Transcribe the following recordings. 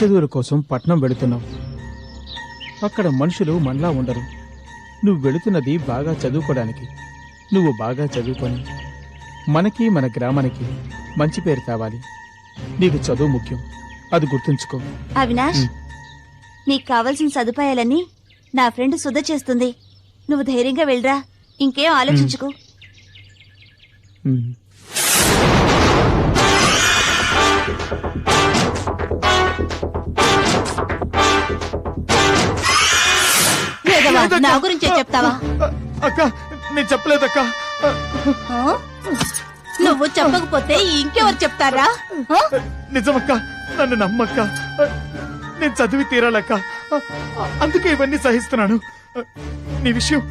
చదువుల కోసం పట్నం వెళుతున్నావు. అక్కడ మనుషులు మనలా ఉండరు. నువ్వు వెళుతున్నది బాగా చదువుకోవడానికి. నువ్వు బాగా చదువుకొని మనకి మన గ్రామానికి మంచి పేరు కావాలి. నీకు చదువు ముఖ్యం, అది గుర్తుంచుకో. అవినాష్, నీకు కావలసిన సదుపాయాలన్నీ నా ఫ్రెండ్ సుధ చేస్తుంది. నువ్వు ధైర్యంగా వెళ్ళరా, ఇంకేం ఆలోచించుకో. నా గురించే చెప్తావా? అక్క, నేను చెప్పలేదక్క. నువ్వు చెప్పకపోతే ఇంకెవరు చెప్తారా? నిజమక్క, నన్ను నమ్మక్క. నేను చదివి తీరాలక్క, అందుకే ఇవన్నీ సహిస్తున్నాను. నీ విషయం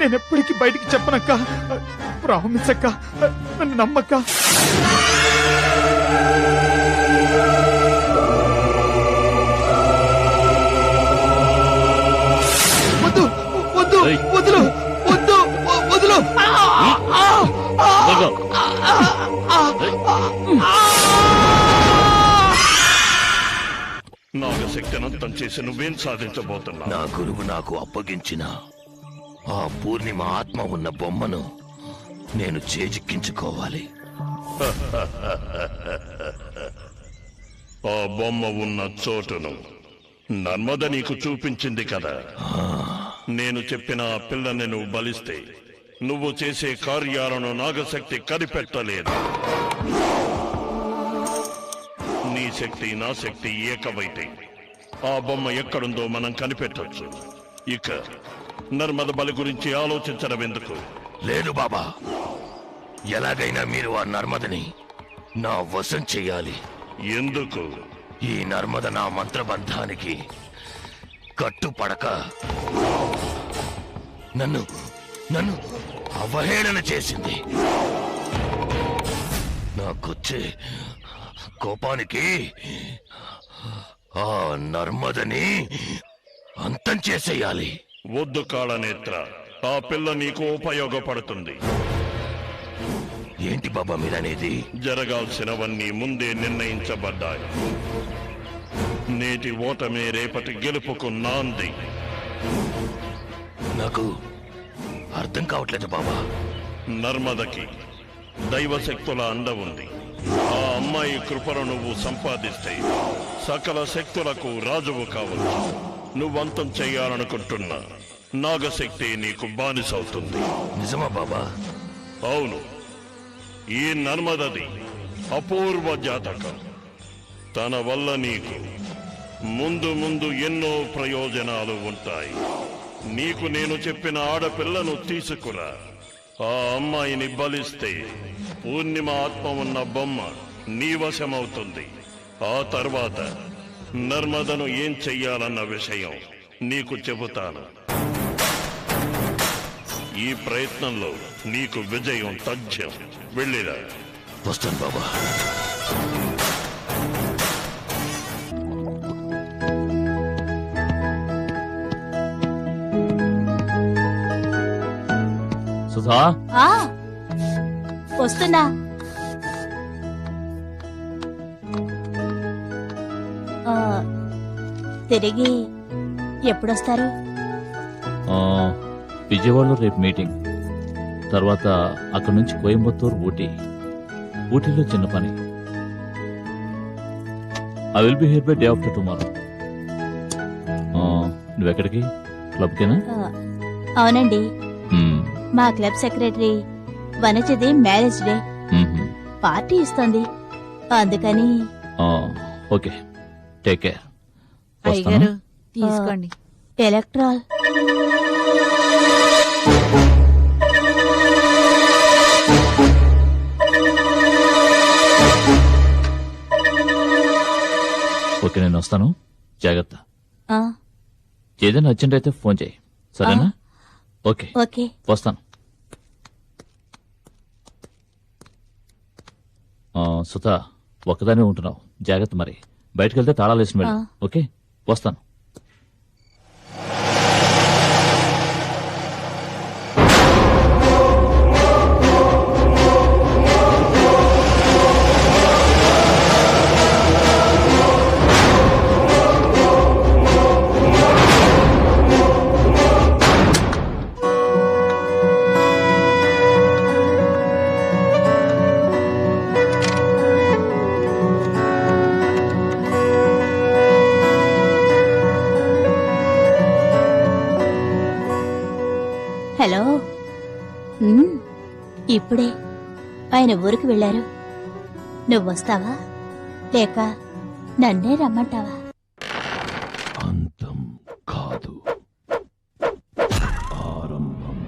నేనెప్పటికీ బయటికి చెప్పనక్క. ప్రామిస్ అక్క, నన్ను నమ్మక్క. వద్దు వద్దు వదులు వద్దు వదులు. నాగశక్తినంతం చేసి నువ్వేం సాధించబోతున్నా? నా గురువు నాకు అప్పగించిన ఆ పూర్ణిమ ఆత్మ ఉన్న బొమ్మను నేను చేజిక్కించుకోవాలి. ఆ బొమ్మ ఉన్న చోటును నర్మద నీకు చూపించింది కదా. నేను చెప్పిన ఆ పిల్లని నువ్వు బలిస్తే నువ్వు చేసే కార్యాలను నాగశక్తి కనిపెట్టలేదు. నీ శక్తి నా శక్తి ఏకమైతే ఆ బొమ్మ ఎక్కడుందో మనం కనిపెట్టొచ్చు. ఇక నర్మద బలి గురించి ఆలోచించడం ఎందుకు? లేదు బాబా, ఎలాగైనా మీరు ఆ నర్మదని నా వశం చెయ్యాలి. ఎందుకు? ఈ నర్మద నా మంత్రబంధానికి కట్టుపడక నన్ను నన్ను అవహేళన చేసింది. నాకొచ్చే కోపానికి ఆ నర్మదని అంతం చేసేయాలి. వద్దు కాళనేత్ర, ఆ పిల్ల నీకు ఉపయోగపడుతుంది. ఏంటి బాబా మీరనేది? జరగాల్సినవన్నీ ముందే నిర్ణయించబడ్డాయి. నేటి ఓటమే రేపటి గెలుపుకు నాంది. నాకు అర్థం కావట్లేదు బాబా. నర్మదకి దైవశక్తుల అండ ఉంది. ఆ అమ్మాయి కృపను నువ్వు సంపాదిస్తే సకల శక్తులకు రాజువు కావచ్చు. నువ్వంతం చెయ్యాలనుకుంటున్నా నాగశక్తి నీకు బానిసవుతుంది. నిజమా బాబా? అవును. ఈ నర్మదది అపూర్వ జాతకం. తన వల్ల నీకు ముందు ముందు ఎన్నో ప్రయోజనాలు ఉంటాయి. నీకు నేను చెప్పిన ఆడపిల్లను తీసుకురా. ఆ అమ్మాయిని బలిస్తే పూర్ణిమ ఆత్మ ఉన్న బొమ్మ నీ వశమవుతుంది. ఆ తర్వాత నర్మదను ఏం చెయ్యాలన్న విషయం నీకు చెబుతాను. ఈ ప్రయత్నంలో నీకు విజయం తథ్యం. వెళ్ళిరా. వస్తాను బాబా. సుధా, వస్తున్నా. తిరిగి ఎప్పుడొస్తారు? విజయవాడలో రేపు మీటింగ్, తర్వాత అక్కడి నుంచి కోయంబత్తూరు, ఊటీలో చిన్న పని. I will be here by day after tomorrow. నువ్వెక్కడికి? క్లబ్కేనా? అవునండి, మా క్లబ్ సెక్రటరీ వనజది మ్యారేజ్ డే పార్టీ ఇస్తుంది, అందుకని. Okay, take care. తీసుకోండి. ఎలక్ట్రాల్ ఓకే, నేను వస్తాను. జాగ్రత్త. ఏదైనా అర్జెంట్ అయితే ఫోన్ చేయి, సరేనా? ఓకే ఓకే, వస్తాను. సుధా, ఒక్కదానే ఉంటున్నావు, జాగ్రత్త. మరి బయటకు వెళ్తే తాళాలు వేసిన వెళ్ళు. ఓకే, వస్తాను. ఇప్పుడే ఆయన ఊరికి వెళ్ళారు. నువ్వొస్తావా లేక నన్నే రమ్మంటావా? అంతం కాదు, ఆరంభం.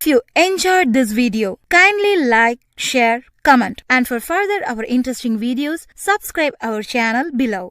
If you enjoyed this video, kindly like, share, comment, and for further our interesting videos, subscribe our channel below.